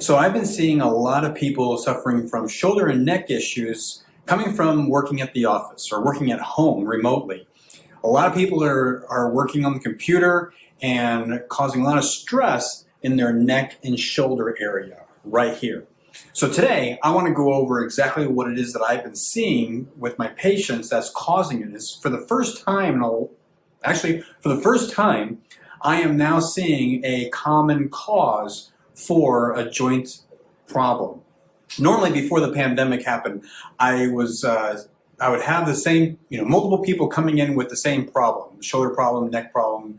So I've been seeing a lot of people suffering from shoulder and neck issues coming from working at the office or working at home remotely. A lot of people are working on the computer and causing a lot of stress in their neck and shoulder area right here. So today I want to go over exactly what it is that I've been seeing with my patients that's causing it. Is for the first time, for the first time, I am now seeing a common cause for a joint problem. Normally, before the pandemic happened, I would have the same, multiple people coming in with the same problem: shoulder problem, neck problem,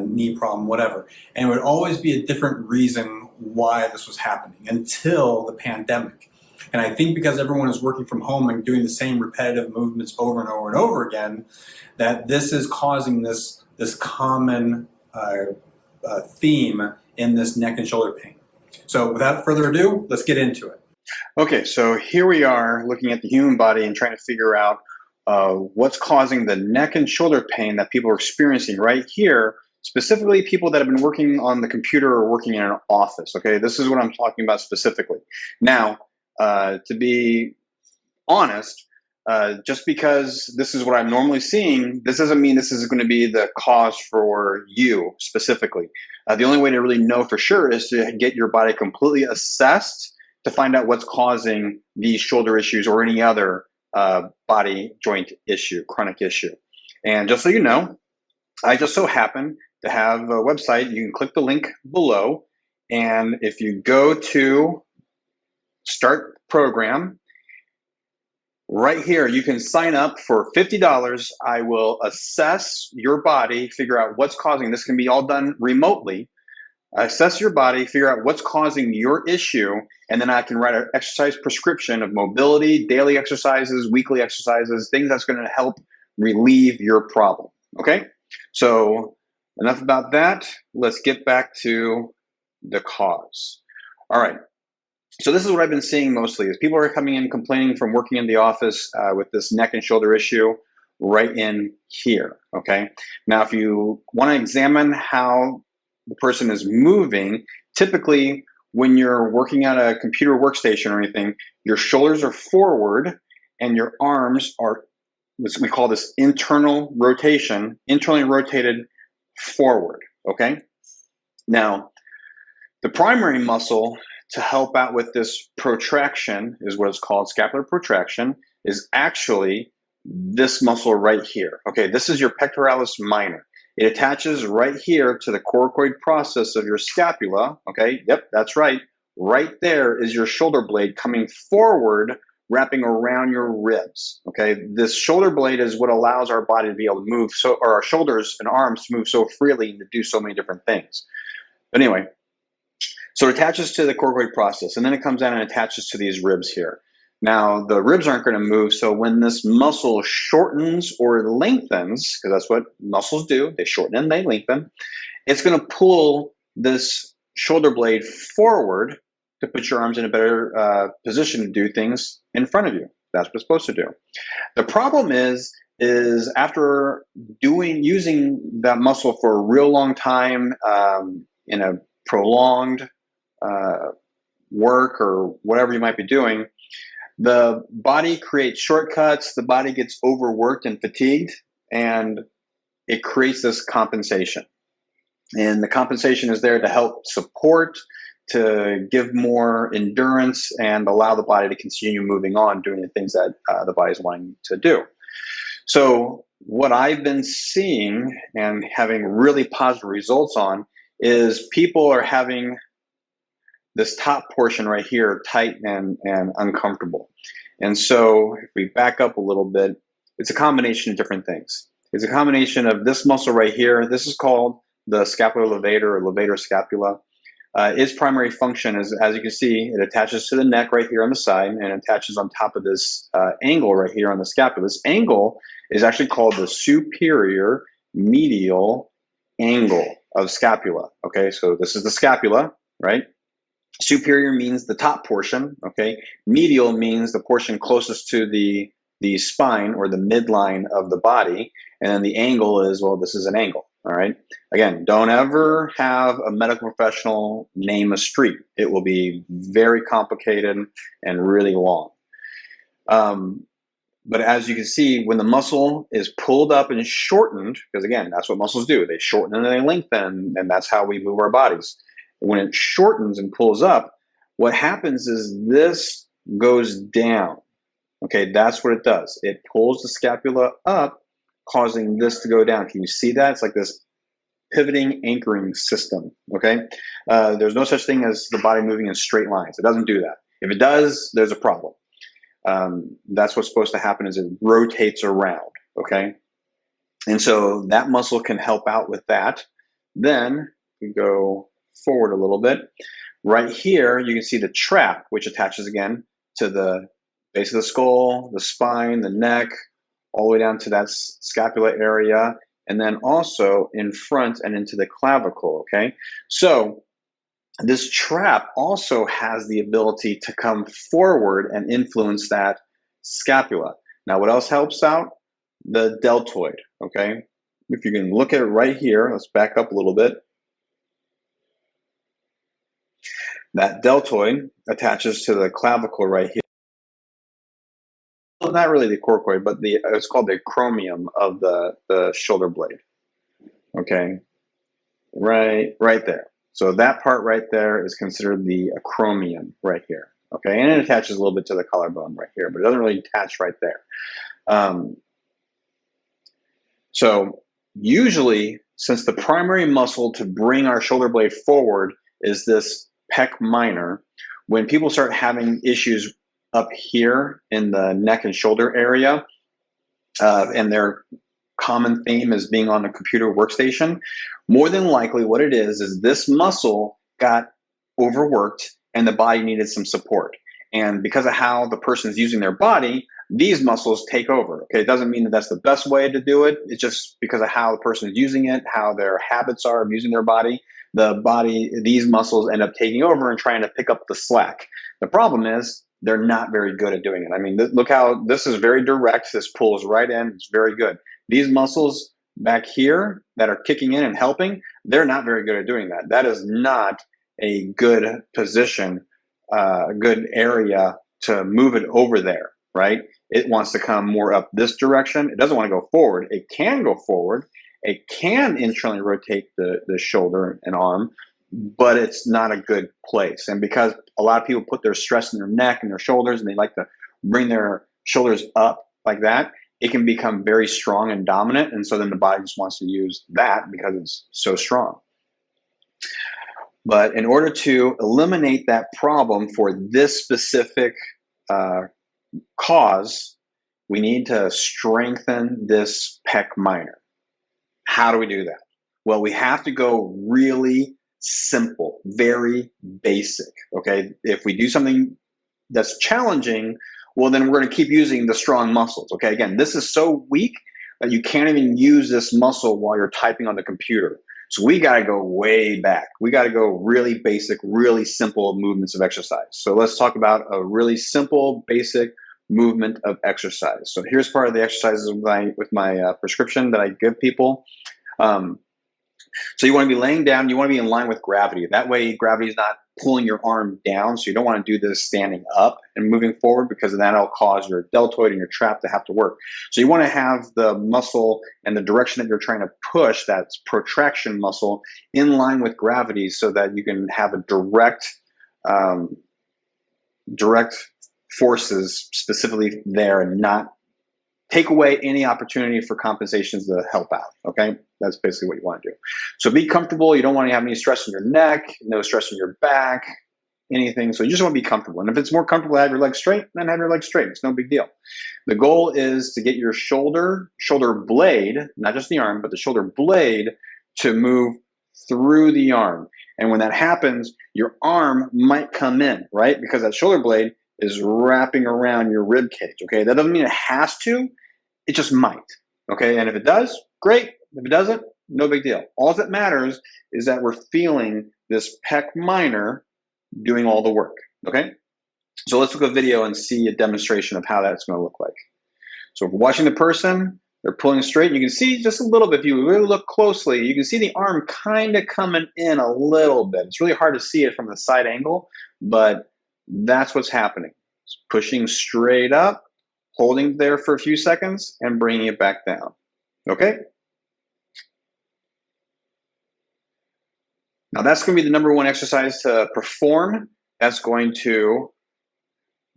knee problem, whatever. And it would always be a different reason why this was happening until the pandemic. And I think because everyone is working from home and doing the same repetitive movements over and over and over again, that this is causing this common theme in this neck and shoulder pain. So without further ado, let's get into it. Okay, so here we are looking at the human body and trying to figure out what's causing the neck and shoulder pain that people are experiencing right here, specifically people that have been working on the computer or working in an office. Okay, this is what I'm talking about specifically. Now, to be honest, just because this is what I'm normally seeing, this doesn't mean this is going to be the cause for you specifically. The only way to really know for sure is to get your body completely assessed to find out what's causing these shoulder issues or any other body joint issue, chronic issue. And just so you know, I just so happen to have a website. You can click the link below, and if you go to Start Program, right here, you can sign up for $50. I will assess your body, figure out what's causing, this can be all done remotely. Assess your body, figure out what's causing your issue, and then I can write an exercise prescription of mobility, daily exercises, weekly exercises, things that's going to help relieve your problem. Okay? So enough about that. Let's get back to the cause. All right. So this is what I've been seeing mostly is people are coming in complaining from working in the office with this neck and shoulder issue right in here. Okay. Now, if you want to examine how the person is moving, typically when you're working at a computer workstation or anything, your shoulders are forward and your arms are, we call this internal rotation, internally rotated forward. Okay. Now, the primary muscle to help out with this protraction is what it's called, scapular protraction, is actually this muscle right here. Okay, this is your pectoralis minor. It attaches right here to the coracoid process of your scapula. Okay, yep, that's right. Right there is your shoulder blade coming forward, wrapping around your ribs. Okay, this shoulder blade is what allows our body to be able to move, or our shoulders and arms to move so freely and to do so many different things. But anyway, so it attaches to the coracoid process, and then it comes down and attaches to these ribs here. Now, the ribs aren't going to move, so when this muscle shortens or lengthens, because that's what muscles do, they shorten and they lengthen, it's going to pull this shoulder blade forward to put your arms in a better position to do things in front of you. That's what it's supposed to do. The problem is after using that muscle for a real long time in a prolonged work or whatever you might be doing, the body creates shortcuts, the body gets overworked and fatigued, and it creates this compensation. And the compensation is there to help support, to give more endurance, and allow the body to continue moving on, doing the things that the body is wanting to do. So what I've been seeing and having really positive results on is people are having this top portion right here tight and uncomfortable. And so if we back up a little bit, it's a combination of different things. It's a combination of this muscle right here. This is called the scapular levator or levator scapula. Its primary function is, as you can see, it attaches to the neck right here on the side and attaches on top of this angle right here on the scapula. This angle is actually called the superior medial angle of scapula. Okay, so this is the scapula, right? Superior means the top portion, okay? Medial means the portion closest to the spine or the midline of the body. And then the angle is, well, this is an angle, All right. Again, don't ever have a medical professional name a street. It will be very complicated and really long. But as you can see, when the muscle is pulled up and shortened, because again, that's what muscles do. They shorten and they lengthen, and that's how we move our bodies. When it shortens and pulls up, what happens is this goes down. Okay, that's what it does. It pulls the scapula up, causing this to go down. Can you see that? It's like this pivoting anchoring system. Okay, there's no such thing as the body moving in straight lines. It doesn't do that. If it does, there's a problem. That's what's supposed to happen is it rotates around, okay? And so that muscle can help out with that. Then we go forward a little bit. Right here, you can see the trap, which attaches again to the base of the skull, the spine, the neck, all the way down to that scapula area, and then also in front and into the clavicle, okay? So this trap also has the ability to come forward and influence that scapula. Now, what else helps out? The deltoid, okay? If you can look at it right here, let's back up a little bit. That deltoid attaches to the clavicle right here. Well, not really the coracoid, but it's called the acromion of the shoulder blade, okay? Right there. So that part right there is considered the acromion right here, okay? And it attaches a little bit to the collarbone right here, but it doesn't really attach right there. So usually, since the primary muscle to bring our shoulder blade forward is this pec minor, when people start having issues up here in the neck and shoulder area, and their common theme is being on a computer workstation, more than likely what it is this muscle got overworked and the body needed some support. And because of how the person is using their body, these muscles take over. Okay, it doesn't mean that that's the best way to do it. It's just because of how the person is using it, how their habits are of using their body, these muscles end up taking over and trying to pick up the slack. The problem is they're not very good at doing it. I mean, look how this is very direct. This pulls right in. It's very good. These muscles back here that are kicking in and helping, they're not very good at doing that. That is not a good position, a good area to move it over there, right? It wants to come more up this direction. It doesn't want to go forward. It can go forward. It can internally rotate the shoulder and arm, but it's not a good place. And because a lot of people put their stress in their neck and their shoulders, and they like to bring their shoulders up like that, it can become very strong and dominant. And so then the body just wants to use that because it's so strong. But in order to eliminate that problem for this specific cause, we need to strengthen this pec minor. How do we do that? Well, we have to go really simple, very basic, okay? If we do something that's challenging, well, then we're going to keep using the strong muscles, okay? Again, this is so weak that you can't even use this muscle while you're typing on the computer. So we got to go way back. We got to go really basic, really simple movements of exercise. So let's talk about a really simple, basic movement of exercise. So here's part of the exercises with my prescription that I give people. So you want to be laying down. You want to be in line with gravity. That way, gravity is not pulling your arm down. So you don't want to do this standing up and moving forward, because that'll cause your deltoid and your trap to have to work. So you want to have the muscle and the direction that you're trying to push, that's protraction muscle, in line with gravity, so that you can have a direct forces specifically there and not take away any opportunity for compensations to help out, okay? That's basically what you want to do. So be comfortable. You don't want to have any stress in your neck, no stress in your back, anything. So you just want to be comfortable. And if it's more comfortable to have your legs straight, then have your legs straight. It's no big deal. The goal is to get your shoulder blade, not just the arm, but the shoulder blade, to move through the arm. And when that happens, your arm might come in, right? Because that shoulder blade is wrapping around your rib cage, okay? That doesn't mean it has to. It just might, okay? And if it does, great. If it doesn't, no big deal. All that matters is that we're feeling this pec minor doing all the work, okay? So let's look at a video and see a demonstration of how that's going to look like. So if we're watching the person, They're pulling straight. You can see just a little bit. If you really look closely, you can see the arm kind of coming in a little bit. It's really hard to see it from the side angle, but that's what's happening. It's pushing straight up, holding there for a few seconds, and bringing it back down. Okay? Now that's going to be the number one exercise to perform. That's going to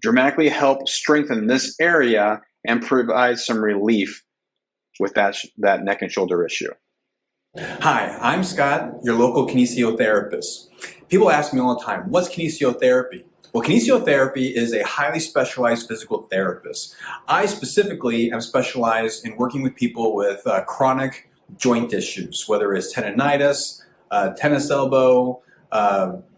dramatically help strengthen this area and provide some relief with that neck and shoulder issue. Hi, I'm Scott, your local kinesiotherapist. People ask me all the time, what's kinesiotherapy? Well, kinesiotherapy is a highly specialized physical therapist. I specifically am specialized in working with people with chronic joint issues, whether it's tendonitis, tennis elbow,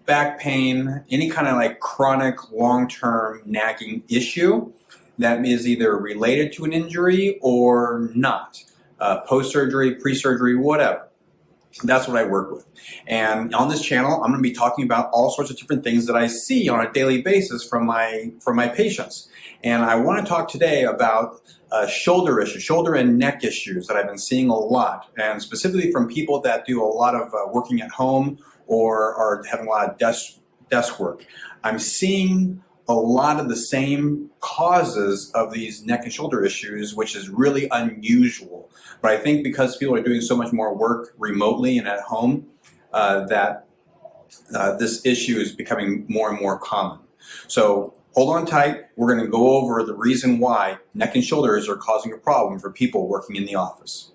back pain, any kind of like chronic long-term nagging issue that is either related to an injury or not, post-surgery, pre-surgery, whatever. That's what I work with. And on this channel, I'm going to be talking about all sorts of different things that I see on a daily basis from my patients. And I want to talk today about shoulder issues, shoulder and neck issues that I've been seeing a lot, and specifically from people that do a lot of working at home or are having a lot of desk work. I'm seeing a lot of the same causes of these neck and shoulder issues, which is really unusual. But I think because people are doing so much more work remotely and at home, that this issue is becoming more and more common. So hold on tight. We're going to go over the reason why neck and shoulders are causing a problem for people working in the office.